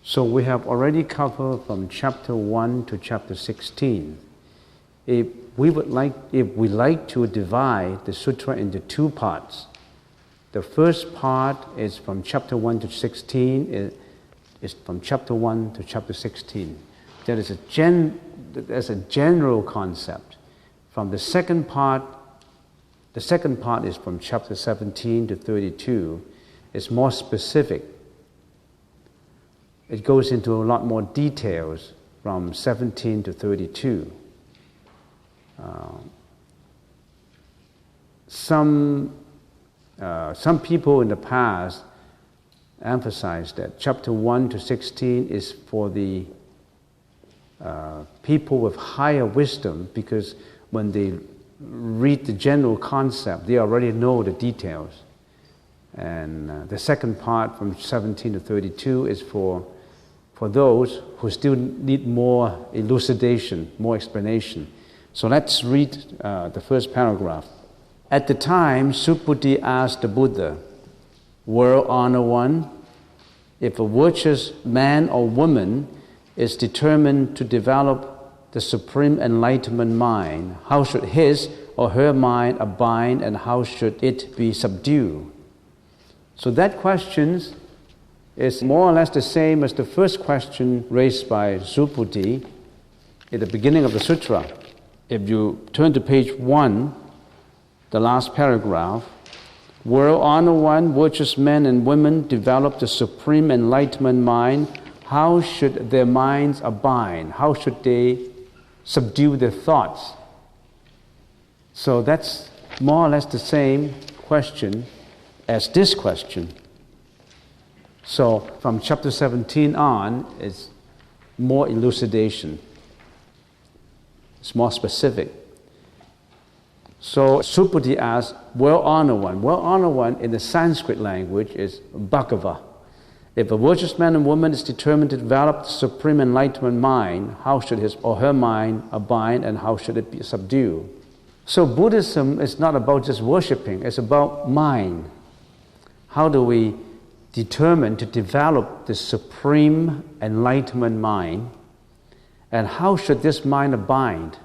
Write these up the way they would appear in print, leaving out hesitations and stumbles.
So we have already covered from chapter 1 to chapter 16. If we like to divide the sutra into two parts, the first part is from chapter 1 to 16, is from chapter 1 to chapter 16. There's a general concept. From the second part is from chapter 17 to 32. It's more specific. It goes into a lot more details from 17 to 32. Some people in the past emphasized that chapter 1 to 16 is for the people with higher wisdom, because when they read the general concept, they already know the details. And the second part from 17 to 32 is for those who still need more elucidation, more explanation. So let's read the first paragraph. At the time, Subhuti asked the Buddha, "World Honored One, if a virtuous man or woman is determined to develop the supreme enlightenment mind, how should his or her mind abide, and how should it be subdued?" So that question is more or less the same as the first question raised by Subhuti at the beginning of the sutra. If you turn to page 1, the last paragraph, "World Honored One, virtuous men and women develop the supreme enlightenment mind. How should their minds abide? How should they subdue their thoughts?" So that's more or less the same question as this question. So from chapter 17 on, it's more elucidation. It's more specific. So Subhuti asks, "World Honored One." World Honored One in the Sanskrit language is Bhagava. If a virtuous man and woman is determined to develop the supreme enlightenment mind, how should his or her mind abide, and how should it be subdued? So Buddhism is not about just worshipping, it's about mind. How do we determine to develop the supreme enlightenment mind, and how should this mind abide?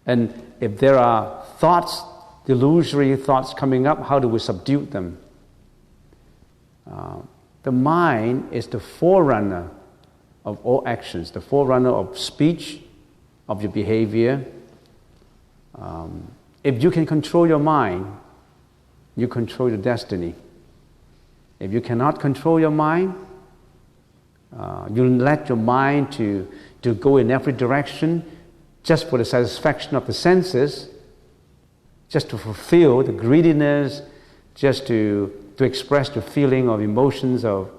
And if there are thoughts, delusory thoughts coming up, how do we subdue them? The mind is the forerunner of all actions, the forerunner of speech, of your behavior. If you can control your mind, you control your destiny. If you cannot control your mind, you let your mind to go in every direction just for the satisfaction of the senses, just to fulfill the greediness, just to express the feeling of emotions of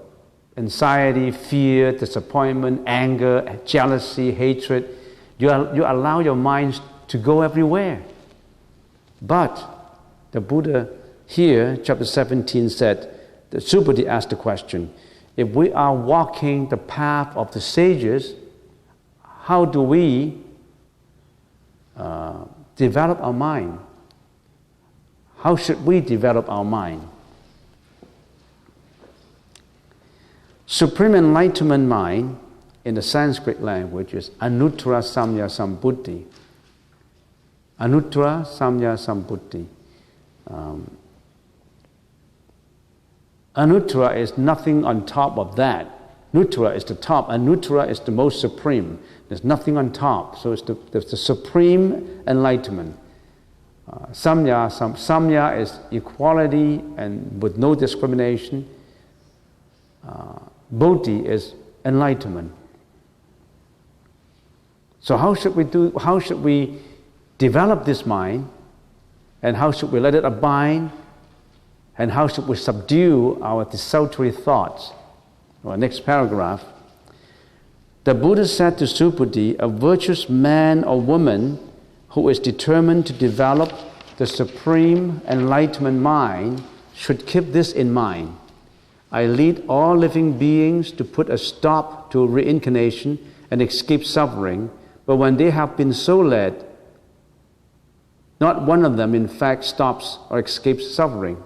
anxiety, fear, disappointment, anger, jealousy, hatred. You allow your mind to go everywhere. But the Buddha here, chapter 17 said, the Subhuti asked the question, if we are walking the path of the sages, how do we develop our mind? How should we develop our mind? Supreme enlightenment mind in the Sanskrit language is Anuttara Samya Sambuddhi. Anuttara Samya Sambuddhi. Anuttara is nothing on top of that. Nuttara is the top. Anuttara is the most supreme. There's nothing on top. So it's the supreme enlightenment. Samya is equality and with no discrimination. Bodhi is enlightenment. So how should we develop this mind, and how should we let it abide, and how should we subdue our desultory thoughts? Well, next paragraph. The Buddha said to Subhuti, a virtuous man or woman who is determined to develop the supreme enlightenment mind should keep this in mind. I lead all living beings to put a stop to reincarnation and escape suffering, but when they have been so led, not one of them in fact stops or escapes suffering.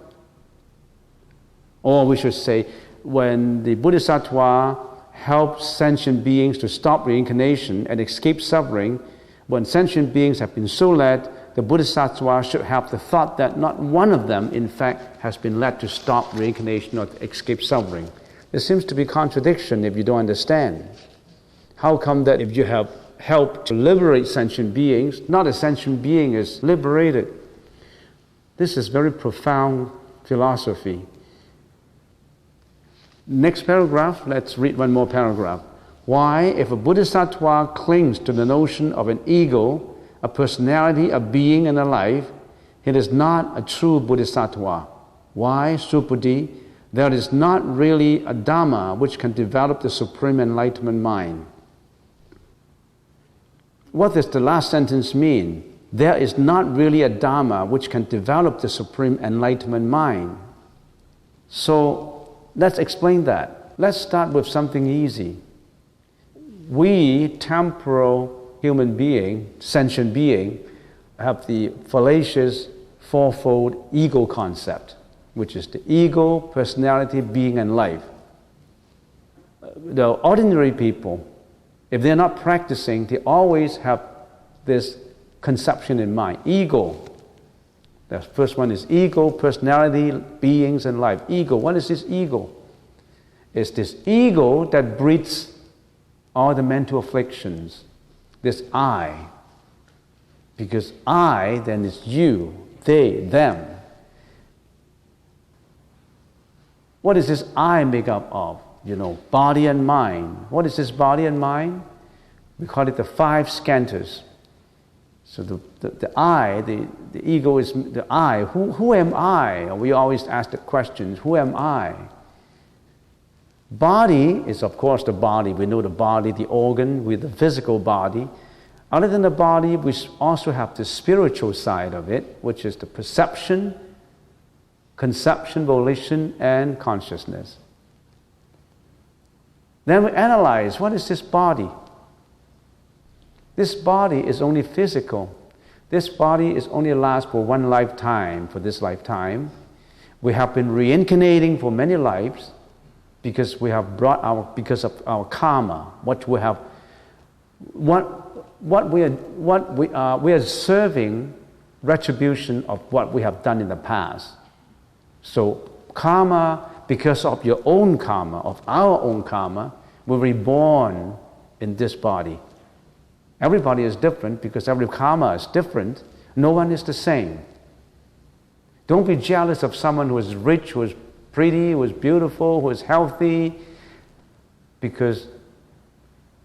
Or we should say, when the Bodhisattva helps sentient beings to stop reincarnation and escape suffering, when sentient beings have been so led, the Bodhisattva should have the thought that not one of them, in fact, has been led to stop reincarnation or to escape suffering. There seems to be contradiction if you don't understand. How come that if you have helped to liberate sentient beings, not a sentient being is liberated? This is very profound philosophy. Next paragraph, let's read one more paragraph. Why, if a Bodhisattva clings to the notion of an ego, a personality, a being, and a life, it is not a true Bodhisattva. Why, Subhuti? There is not really a Dhamma which can develop the supreme enlightenment mind. What does the last sentence mean? There is not really a Dhamma which can develop the supreme enlightenment mind. So let's explain that. Let's start with something easy. We, temporal human being, sentient being, have the fallacious fourfold ego concept, which is the ego, personality, being, and life. The ordinary people, if they're not practicing, they always have this conception in mind. Ego. The first one is ego, personality, beings, and life. Ego. What is this ego? It's this ego that breeds all the mental afflictions. This I. Because I, then is you, they, them. What is this I make up of? Body and mind. What is this body and mind? We call it the five skandhas. So the I, the ego is the I. Who am I? We always ask the questions, who am I? Body is, of course, the body. We know the body, the organ, with the physical body. Other than the body, we also have the spiritual side of it, which is the perception, conception, volition, and consciousness. Then we analyze, what is this body? This body is only physical. This body is only lasts for one lifetime, for this lifetime. We have been reincarnating for many lives because we have because of our karma. We are serving retribution of what we have done in the past. So karma, because of your own karma, of our own karma, we're reborn in this body. Everybody is different because every karma is different. No one is the same. Don't be jealous of someone who is rich, who is pretty, who is beautiful, who is healthy, because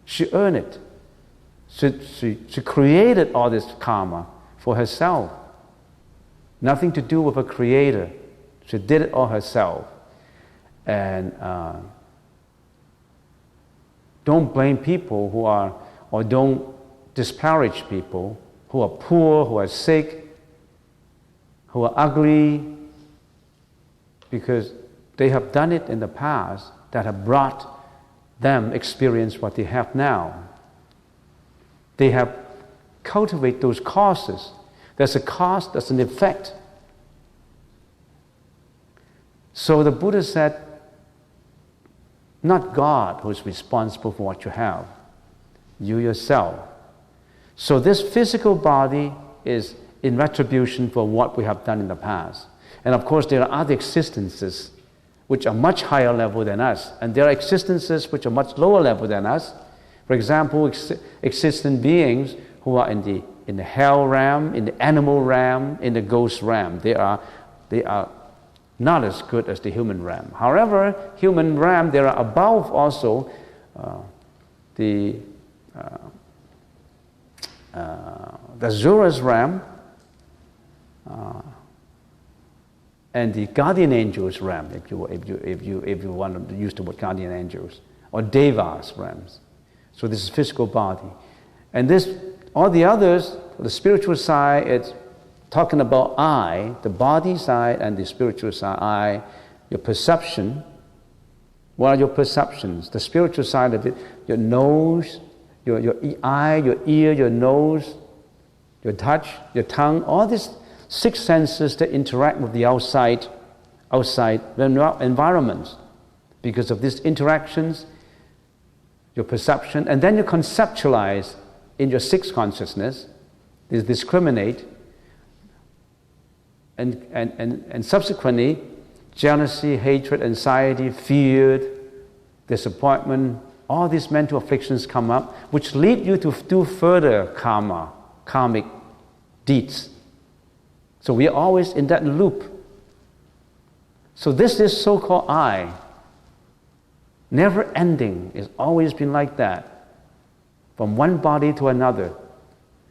she earned it. She created all this karma for herself. Nothing to do with a creator. She did it all herself. And don't blame people or don't disparage people who are poor, who are sick, who are ugly, because they have done it in the past that have brought them experience what they have now. They have cultivated those causes. There's a cause, there's an effect. So the Buddha said, not God who is responsible for what you have, you yourself. So this physical body is in retribution for what we have done in the past. And of course there are other existences which are much higher level than us, and there are existences which are much lower level than us. For example, existent beings who are in the hell realm, in the animal realm, in the ghost realm. They are not as good as the human realm. However, human realm, there are above also the Zura's realm and the guardian angels realm, if you want to use the word guardian angels, or Deva's realms. So this is physical body, and all the others, the spiritual side, it's talking about I, the body side, and the spiritual side. I, your perception. What are your perceptions? The spiritual side of it, your nose, your eye, your ear, your nose, your touch, your tongue, all these six senses that interact with the outside environments. because of these interactions, your perception, and then you conceptualize in your sixth consciousness, you discriminate, and subsequently, jealousy, hatred, anxiety, fear, disappointment, all these mental afflictions come up, which lead you to do further karmic deeds. So we are always in that loop. So this is so-called I, never ending. It's always been like that, from one body to another,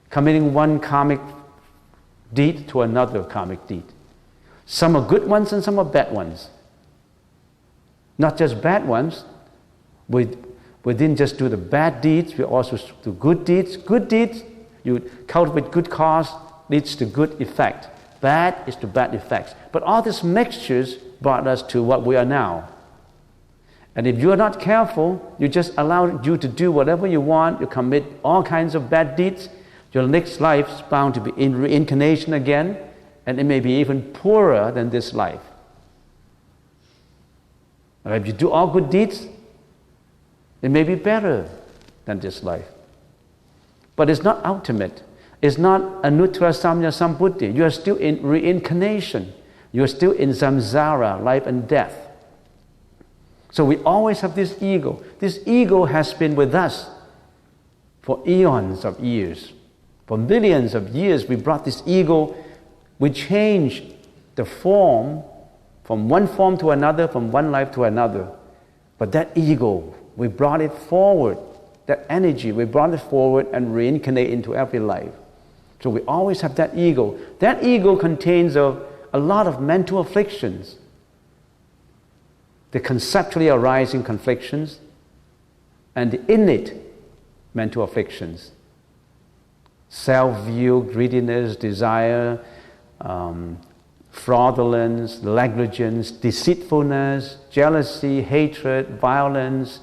committing one karmic deed to another karmic deed. Some are good ones and some are bad ones. Not just bad ones. We didn't just do the bad deeds, we also do good deeds. Good deeds, you cultivate good cause, leads to good effect. Bad is to bad effects. But all these mixtures brought us to what we are now. And if you are not careful, you just allow you to do whatever you want, you commit all kinds of bad deeds, your next life is bound to be in reincarnation again, and it may be even poorer than this life. Or if you do all good deeds, it may be better than this life. But it's not ultimate. It's not anuttara samya sambuddhi. You are still in reincarnation. You are still in samsara, life and death. So we always have this ego. This ego has been with us for eons of years. For millions of years we brought this ego. We changed the form from one form to another, from one life to another. But that ego, we brought it forward. That energy, we brought it forward and reincarnate into every life. So we always have that ego. That ego contains a lot of mental afflictions. The conceptually arising conflictions and the innate mental afflictions. Self-view, greediness, desire, fraudulence, negligence, deceitfulness, jealousy, hatred, violence,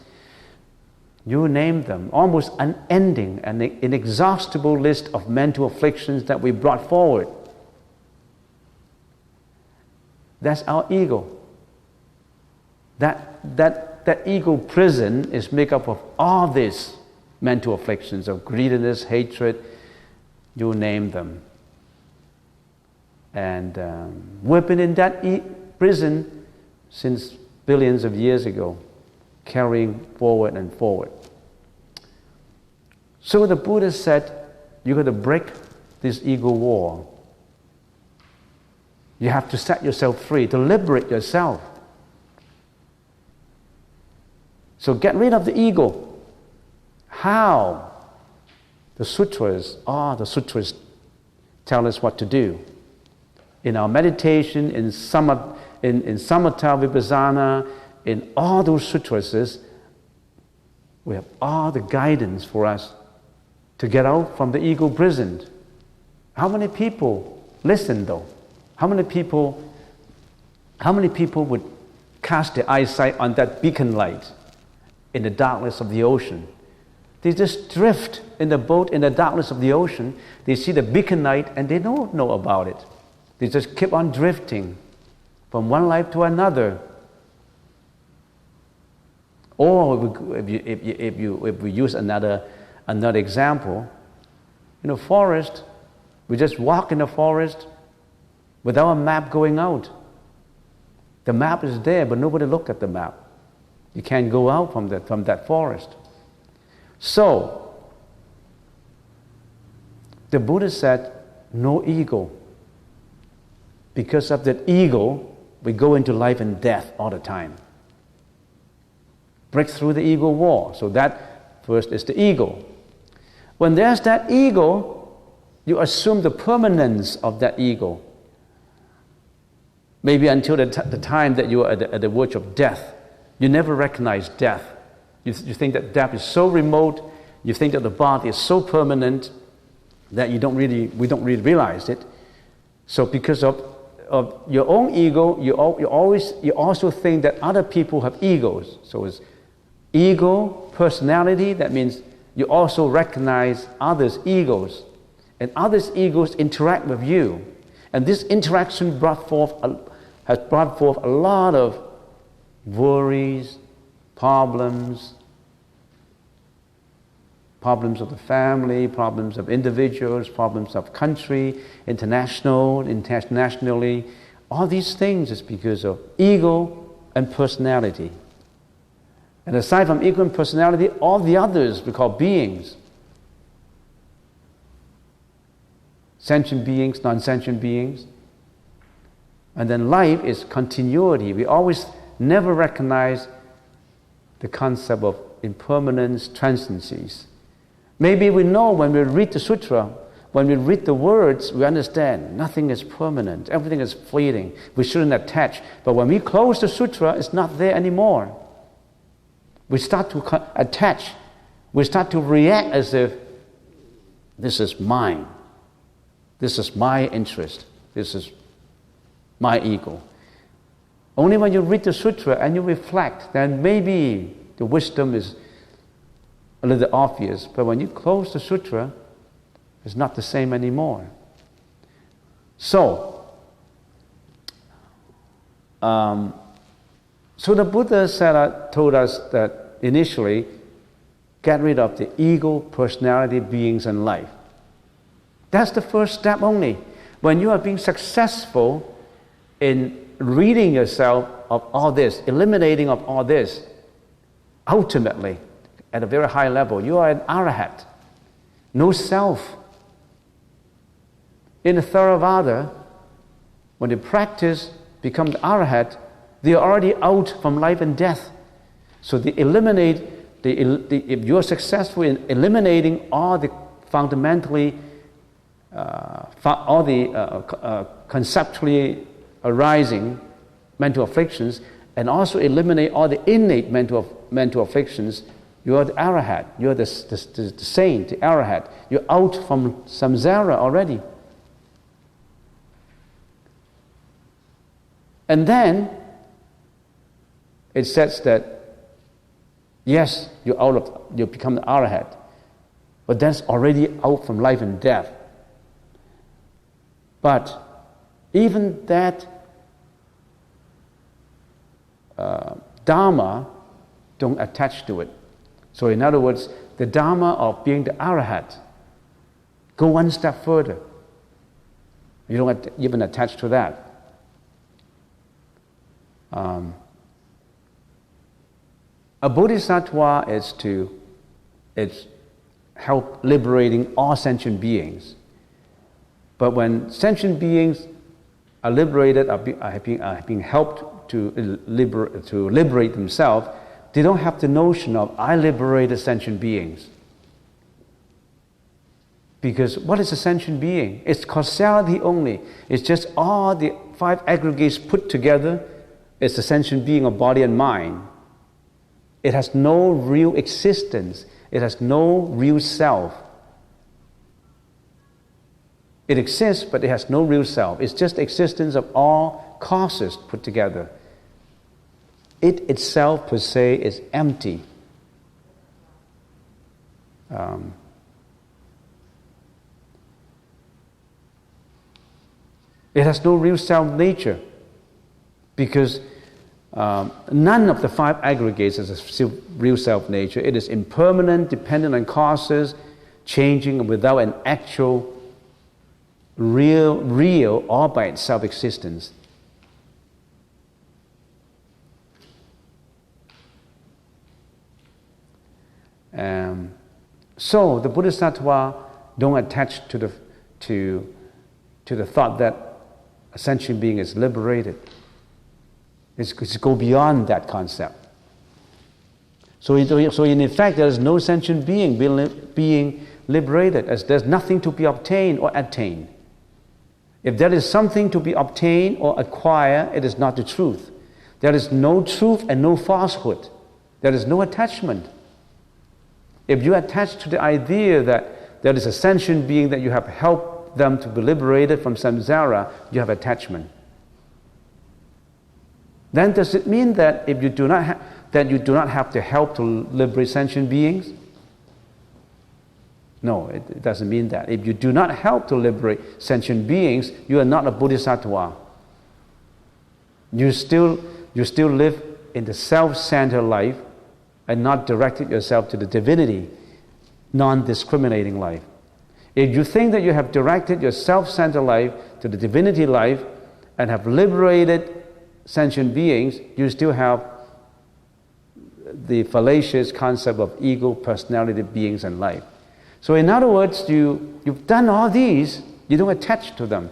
you name them, almost unending and inexhaustible list of mental afflictions that we brought forward. That's our ego. That ego prison is made up of all these mental afflictions of greediness, hatred, you name them. And we've been in that prison since billions of years ago, carrying forward and forward. So the Buddha said, you got to break this ego war. You have to set yourself free, to liberate yourself. So get rid of the ego. How? The sutras tell us what to do. In our meditation, in samatha vipassana, in all those sutras, we have all the guidance for us to get out from the ego prison. How many people listen though? How many people would cast their eyesight on that beacon light in the darkness of the ocean? They just drift in the boat in the darkness of the ocean. They see the beacon light and they don't know about it. They just keep on drifting from one life to another. Or if we use another example, in a forest, we just walk in the forest without a map going out. The map is there, but nobody look at the map. You can't go out from that forest. So, the Buddha said, no ego. Because of that ego, we go into life and death all the time. Break through the ego wall. So that first is the ego. When there's that ego, you assume the permanence of that ego. Maybe until the time that you are at the verge of death, you never recognize death. You think that death is so remote. You think that the body is so permanent that we don't really realize it. So because of your own ego, you also think that other people have egos. So it's ego, personality. That means you also recognize others' egos, and others' egos interact with you, and this interaction has brought forth a lot of worries, problems of the family, problems of individuals, problems of country, internationally. All these things is because of ego and personality. And aside from ego and personality, all the others we call beings. Sentient beings, non-sentient beings. And then life is continuity. We always never recognize the concept of impermanence, transiencies. Maybe we know when we read the Sutra, when we read the words, we understand nothing is permanent, everything is fleeting. We shouldn't attach. But when we close the Sutra, it's not there anymore. We start to attach. We start to react as if this is mine. This is my interest. This is my ego. Only when you read the Sutra and you reflect, then maybe the wisdom is a little obvious. But when you close the Sutra, it's not the same anymore. So the Buddha told us that initially, get rid of the ego, personality, beings, and life. That's the first step only. When you are being successful in ridding yourself of all this, eliminating of all this, ultimately, at a very high level, you are an arahat. No self. In the Theravada, when they practice, become the arahat, they are already out from life and death. So they eliminate, if you are successful in eliminating all the fundamentally, conceptually arising mental afflictions, and also eliminate all the innate mental afflictions, you are the arahat, you are the saint, the arahat. You're out from samsara already. And then it says that yes, you become the arahat, but that's already out from life and death. But even that dharma, don't attach to it. So in other words, the dharma of being the arahat, go one step further. You don't even attach to that. A bodhisattva is help liberating all sentient beings. But when sentient beings are liberated, are being helped to liberate themselves, they don't have the notion of I liberated sentient beings. Because what is a sentient being? It's causality only. It's just all the five aggregates put together. It's a sentient being of body and mind. It has no real existence. It has no real self. It exists, but it has no real self. It's just the existence of all causes put together. It itself per se is empty. It has no real self-nature because none of the five aggregates has a real self-nature. It is impermanent, dependent on causes, changing without an actual, real all by itself existence. So the Bodhisattva don't attach to the thought that a sentient being is liberated. It's go beyond that concept. So in effect, there is no sentient being being liberated, as there's nothing to be obtained or attained. If there is something to be obtained or acquired, it is not the truth. There is no truth and no falsehood. There is no attachment. If you attach to the idea that there is a sentient being that you have helped them to be liberated from samsara, you have attachment. Then does it mean that if you do not have the help to liberate sentient beings? No, it doesn't mean that. If you do not help to liberate sentient beings, you are not a bodhisattva. You still live in the self-centered life and not directed yourself to the divinity, non-discriminating life. If you think that you have directed your self-centered life to the divinity life and have liberated sentient beings, you still have the fallacious concept of ego, personality, beings, and life. So in other words, you've done all these, you don't attach to them.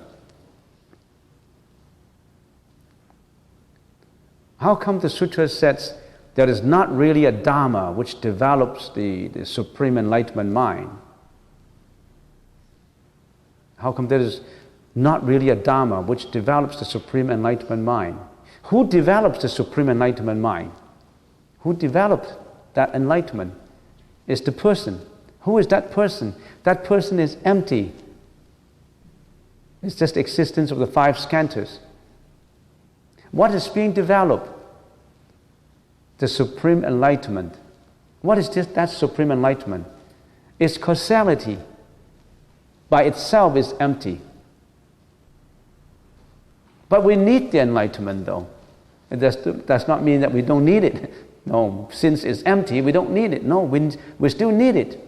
How come the Sutra says there is not really a Dharma which develops the supreme enlightenment mind? How come there is not really a Dharma which develops the supreme enlightenment mind? Who develops the supreme enlightenment mind? Who developed that enlightenment? Is the person. Who is that person? That person is empty. It's just the existence of the five skandhas. What is being developed? The supreme enlightenment. What is that supreme enlightenment? It's causality. By itself is empty. But we need the enlightenment though. It does not mean that we don't need it. No, since it's empty, we don't need it. No, we still need it.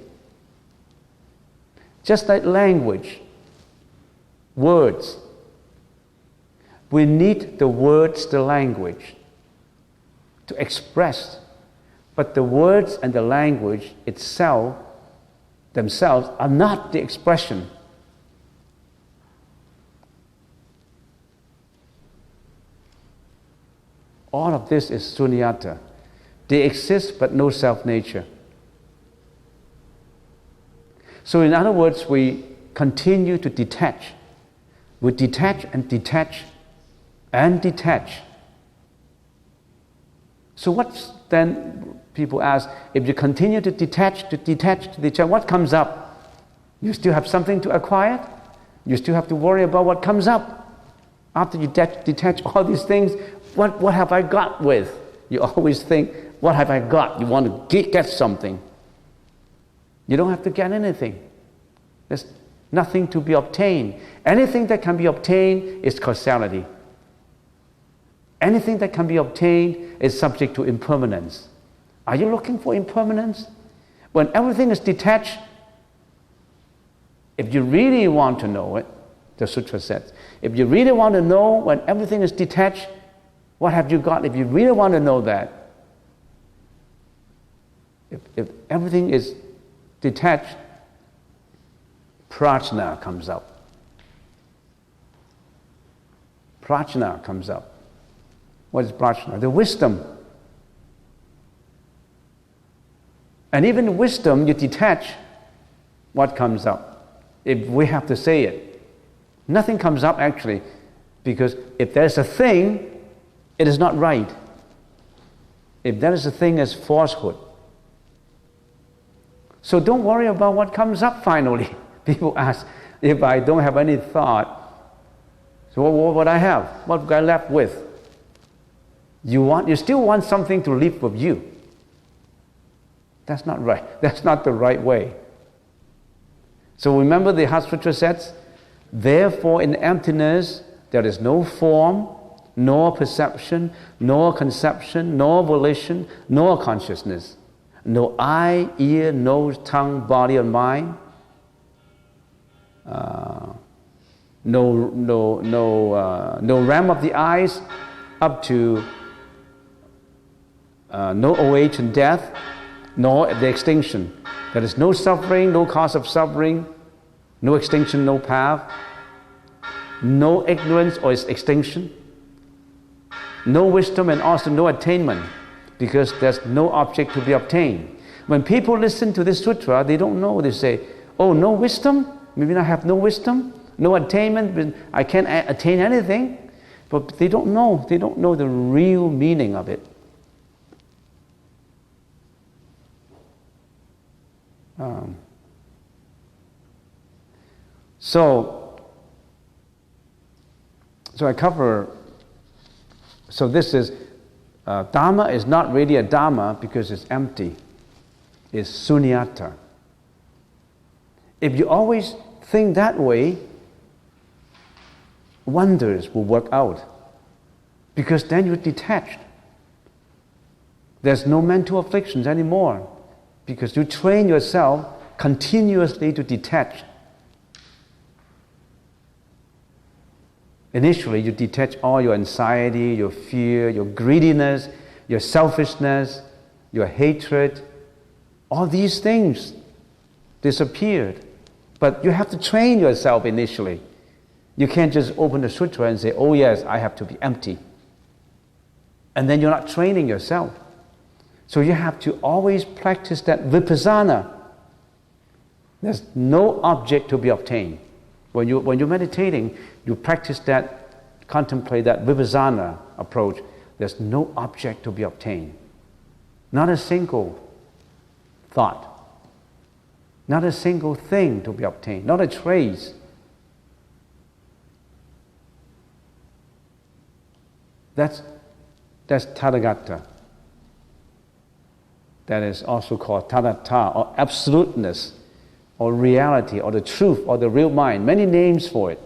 Just like language, words. We need the words, the language, to express. But the words and the language themselves are not the expression. All of this is sunyata. They exist but no self-nature. So in other words, we continue to detach. We detach and detach and detach. So what's then, people ask, if you continue to detach, what comes up? You still have something to acquire? You still have to worry about what comes up? After you detach all these things, what have I got with? You always think, what have I got? You want to get something. You don't have to get anything. There's nothing to be obtained. Anything that can be obtained is causality. Anything that can be obtained is subject to impermanence. Are you looking for impermanence? When everything is detached, if you really want to know it, the Sutra says, if you really want to know when everything is detached, what have you got? If you really want to know that, if everything is detached, prajna comes up. Prajna comes up. What is prajna? The wisdom. And even the wisdom, you detach, what comes up? If we have to say it, nothing comes up actually, because if there's a thing, it is not right. If there is a thing as falsehood. So don't worry about what comes up finally. People ask, if I don't have any thought, so what would I have? What would I left with? You still want something to live with you. That's not right. That's not the right way. So remember the Heart Sutra says, therefore in emptiness there is no form, nor perception, nor conception, nor volition, nor consciousness. No eye, ear, nose, tongue, body, or mind. No realm of the eyes up to no OH and death, nor the extinction. There is no suffering, no cause of suffering, no extinction, no path, no ignorance or its extinction, no wisdom and also no attainment, because there's no object to be obtained. When people listen to this sutra, they don't know. They say, oh, no wisdom? Maybe I have no wisdom, no attainment, I can't attain anything. But they don't know. They don't know the real meaning of it. So I cover, so this is, Dharma is not really a Dharma because it's empty. It's sunyata. If you always think that way, wonders will work out. Because then you're detached. There's no mental afflictions anymore because you train yourself continuously to detach. Initially, you detach all your anxiety, your fear, your greediness, your selfishness, your hatred. All these things disappeared. But you have to train yourself initially. You can't just open the sutra and say, oh yes, I have to be empty. And then you're not training yourself. So you have to always practice that vipassana. There's no object to be obtained. When you're meditating, you practice that, contemplate that vipassana approach. There's no object to be obtained. Not a single thought. Not a single thing to be obtained. Not a trace. That's Tathagata. That is also called Tathata, or absoluteness, or reality, or the truth, or the real mind. Many names for it.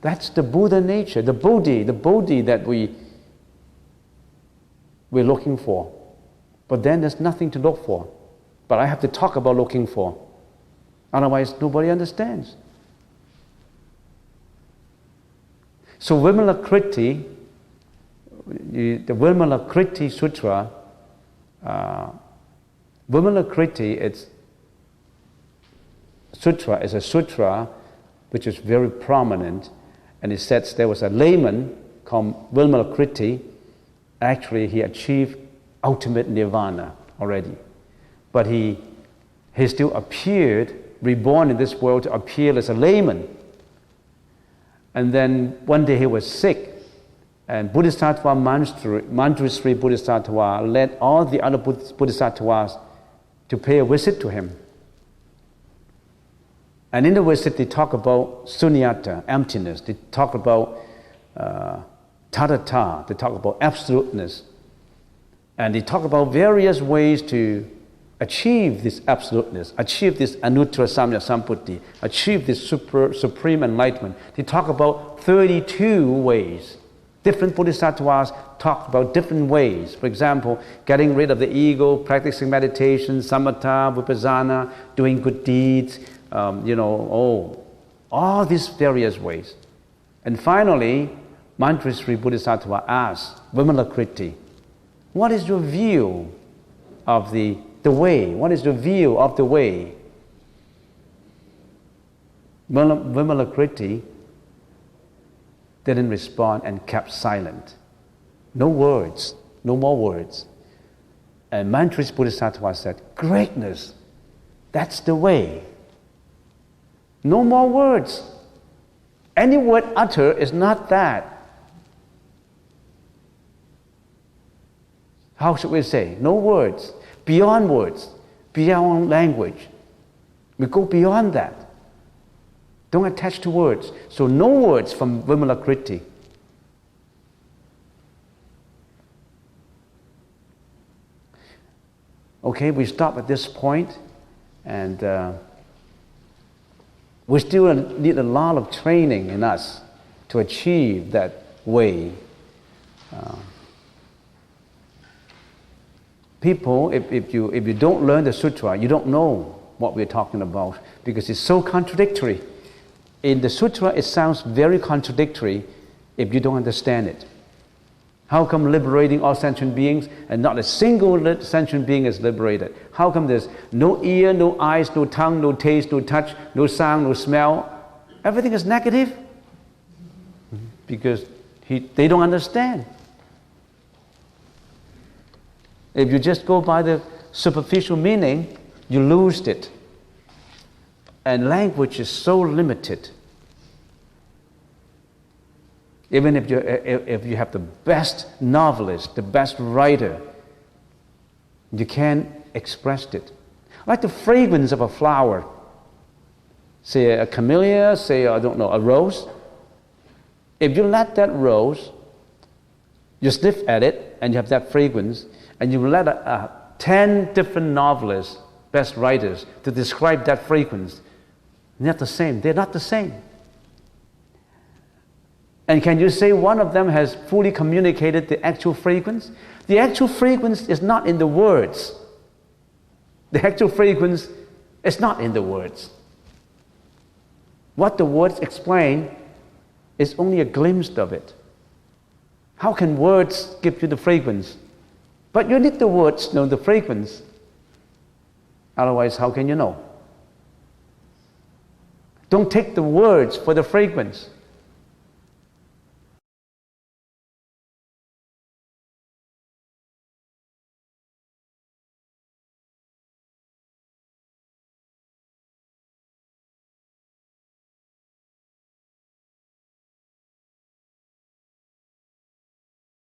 That's the Buddha nature, the Bodhi that we're looking for. But then there's nothing to look for. But I have to talk about looking for. Otherwise, nobody understands. So Vimalakriti, the Vimalakriti Sutra, Vimalakriti, Sutra is a sutra which is very prominent, and it says there was a layman called Vimalakriti. Actually, he achieved ultimate nirvana already. But he still appeared, reborn in this world to appear as a layman. And then one day he was sick, and Bodhisattva Manjushri Bodhisattva led all the other Bodhisattvas to pay a visit to him. And in the visit they talk about sunyata, emptiness. They talk about tathata, they talk about absoluteness. And they talk about various ways to achieve this absoluteness, achieve this anuttara samya samputti, achieve this supreme enlightenment. They talk about 32 ways. Different bodhisattvas talk about different ways. For example, getting rid of the ego, practicing meditation, samatha, vipassana, doing good deeds, all these various ways. And finally, Manjushri Bodhisattva asks Vimalakriti, what is your view of the way? What is the view of the way? Vimalakriti didn't respond and kept silent. No words, no more words. And Manjushri Bodhisattva said, greatness, that's the way. No more words. Any word uttered is not that. How should we say? No words. Beyond words. Beyond language. We go beyond that. Don't attach to words. So no words from Vimalakriti. Okay, we stop at this point, and we still need a lot of training in us to achieve that way. People, if you don't learn the sutra, you don't know what we're talking about because it's so contradictory. In the sutra, it sounds very contradictory if you don't understand it. How come liberating all sentient beings and not a single sentient being is liberated? How come there's no ear, no eyes, no tongue, no taste, no touch, no sound, no smell? Everything is negative because they don't understand. If you just go by the superficial meaning, you lose it. And language is so limited. Even if you have the best novelist, the best writer, you can't express it. Like the fragrance of a flower, say a camellia, say a rose. If you let that rose, you sniff at it and you have that fragrance, and you let 10 different novelists, best writers, to describe that fragrance, they're not the same. They're not the same. And can you say one of them has fully communicated the actual fragrance? The actual fragrance is not in the words. The actual fragrance is not in the words. What the words explain is only a glimpse of it. How can words give you the fragrance? But you need the words to know the fragrance. Otherwise, how can you know? Don't take the words for the fragrance.